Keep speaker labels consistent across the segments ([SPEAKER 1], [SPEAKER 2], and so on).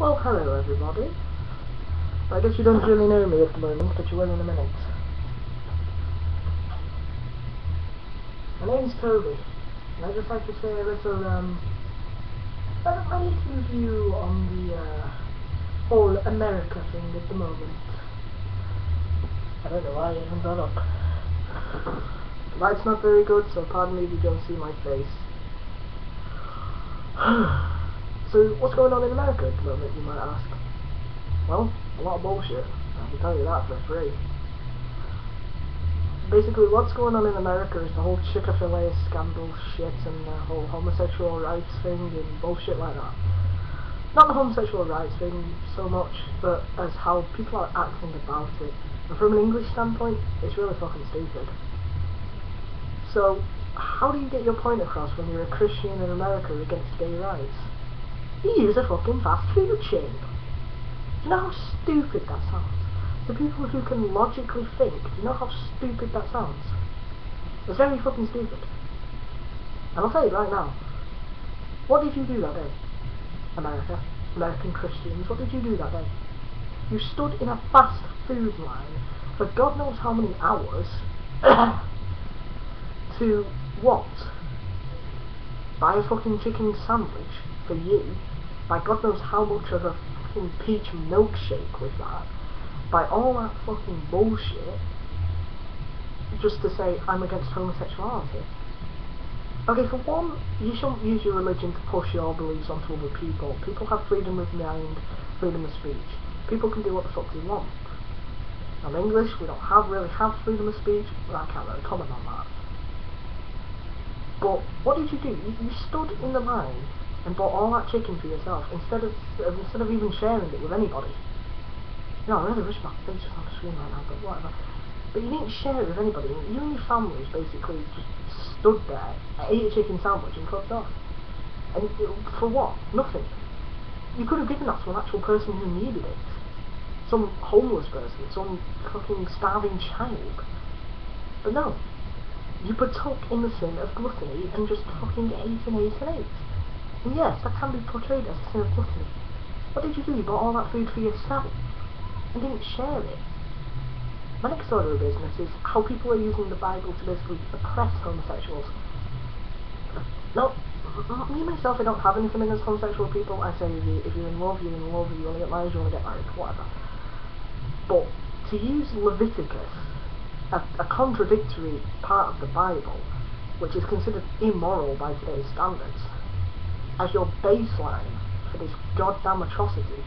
[SPEAKER 1] Well, hello everybody. I guess you don't really know me at the moment, but you will in a minute. My name's Toby, and I'd just like to say a little view on the whole America thing at the moment. I don't know why I even got up. The light's not very good, so pardon me if you don't see my face. So, what's going on in America at the moment, you might ask? Well, a lot of bullshit. I can tell you that for free. Basically, what's going on in America is the whole Chick-Fil-A scandal shit and the whole homosexual rights thing and bullshit like that. Not the homosexual rights thing so much, but as how people are acting about it. And from an English standpoint, it's really fucking stupid. So, how do you get your point across when you're a Christian in America against gay rights? You use a fucking fast food chain. Do you know how stupid that sounds? To people who can logically think, do you know how stupid that sounds? It's very fucking stupid. And I'll tell you right now, what did you do that day? American Christians, what did you do that day? You stood in a fast food line for God knows how many hours to what? Buy a fucking chicken sandwich for you, by God knows how much of a fucking peach milkshake with that, by all that fucking bullshit, just to say I'm against homosexuality. Okay, for one, you shouldn't use your religion to push your beliefs onto other people. People have freedom of mind, freedom of speech. People can do what the fuck they want. I'm English, we don't really have freedom of speech, but I can't really comment on that. But what did you do? You stood in the line and bought all that chicken for yourself instead of even sharing it with anybody. You know, I really wish my face was on the screen right now, but whatever. But you didn't share it with anybody. You and your families basically just stood there, ate a chicken sandwich and fucked off. And for what? Nothing. You could have given that to an actual person who needed it. Some homeless person, some fucking starving child. But no. You partook in the sin of gluttony and just fucking ate and ate and ate. And yes, that can be portrayed as a sin of gluttony. What did you do? You bought all that food for yourself and didn't share it. My next order of business is how people are using the Bible to basically oppress homosexuals. No, me myself, I don't have anything against homosexual people. I say if you're in love, you're in love. If you want to get married, you want to get married, whatever. But to use Leviticus, a contradictory part of the Bible, which is considered immoral by today's standards, as your baseline for this goddamn atrocity,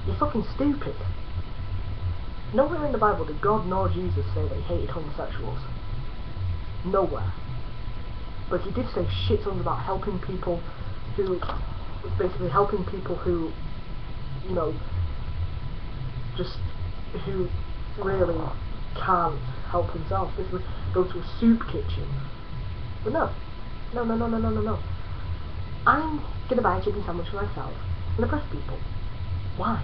[SPEAKER 1] you're fucking stupid. Nowhere in the Bible did God nor Jesus say they hated homosexuals. Nowhere. But he did say shit tons about helping people who, basically helping people who, you know, just, who really can't help themselves. Basically, go to a soup kitchen. But no. I'm gonna buy a chicken sandwich for myself and oppress people. Why?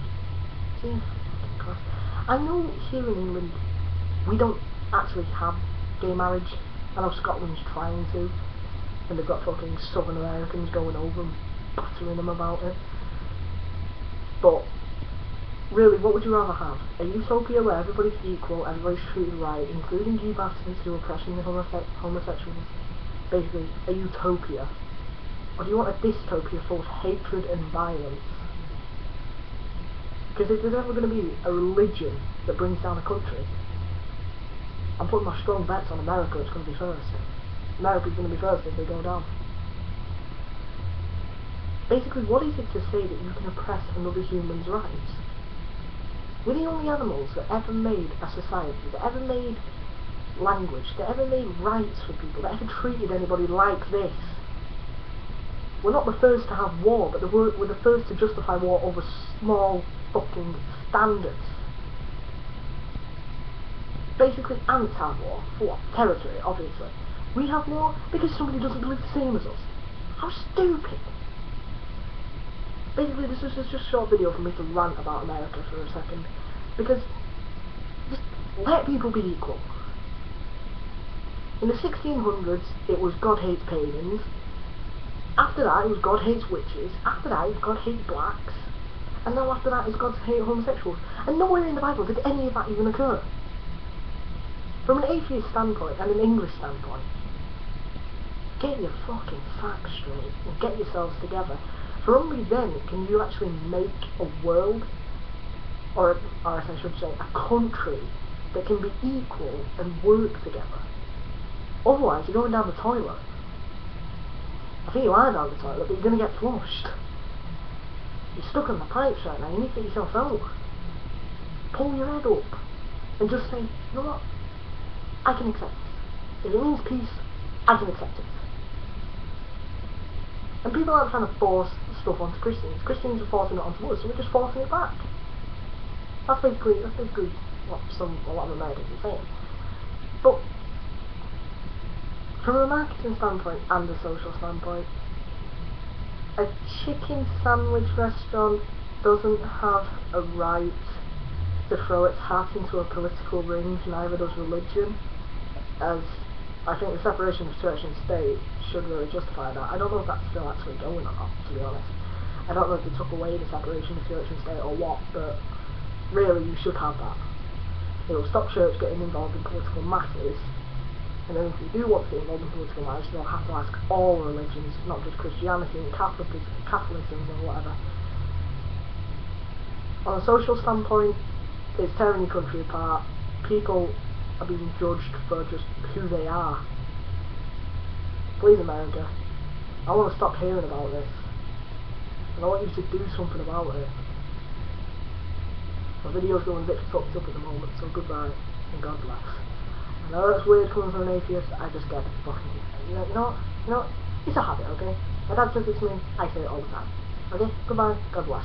[SPEAKER 1] Jesus fucking Christ. I know here in England we don't actually have gay marriage. I know Scotland's trying to, and they've got fucking Southern Americans going over and battering them about it. But really, what would you rather have? A utopia where everybody's equal, everybody's treated right, including you bastards who are oppressing the homosexuals? Basically, a utopia. Or do you want a dystopia full of hatred and violence? Because if there's ever going to be a religion that brings down a country, I'm putting my strong bets on America. It's going to be first. America's going to be first if they go down. Basically, what is it to say that you can oppress another human's rights? We're the only animals that ever made a society, that ever made language, that ever made rights for people, that ever treated anybody like this. We're not the first to have war, but we're the first to justify war over small fucking standards. Basically, ants have war. For what? Territory, obviously. We have war because somebody doesn't believe the same as us. How stupid! Basically, this is just a short video for me to rant about America for a second. Because, just let people be equal. In the 1600s, it was God hates pagans. After that, it was God hates witches. After that, it was God hates blacks. And now after that is God to hate homosexuals. And nowhere in the Bible did any of that even occur. From an atheist standpoint and an English standpoint, get your fucking facts straight and get yourselves together. For only then can you actually make a world, or as I should say, a country that can be equal and work together. Otherwise, you're going down the toilet. I think you are down the toilet, but you're going to get flushed. You're stuck on the pipes right now, you need to get yourself out. Pull your head up and just say, you know what, I can accept this. If it means peace, I can accept it. And people aren't trying to force stuff onto Christians. Christians are forcing it onto us, so we're just forcing it back. That's basically what a lot of Americans are saying. But from a marketing standpoint and a social standpoint, a chicken sandwich restaurant doesn't have a right to throw its hat into a political ring, neither does religion, as I think the separation of church and state should really justify that. I don't know if that's still actually going or not, to be honest. I don't know if they took away the separation of church and state or what, but really you should have that. It will stop church getting involved in political matters, and then if you do want to get involved in political matters, you'll have to ask all religions, not just Christianity and Catholicism or whatever. On a social standpoint, it's tearing your country apart. People are being judged for just who they are. Please, America, I want to stop hearing about this, and I want you to do something about it. My video's going a bit fucked up at the moment, so goodbye and God bless. I know that's weird coming from an atheist, I just get fucking, you know what, it's a habit, okay? My dad says it to me, I say it all the time. Okay, goodbye, God bless.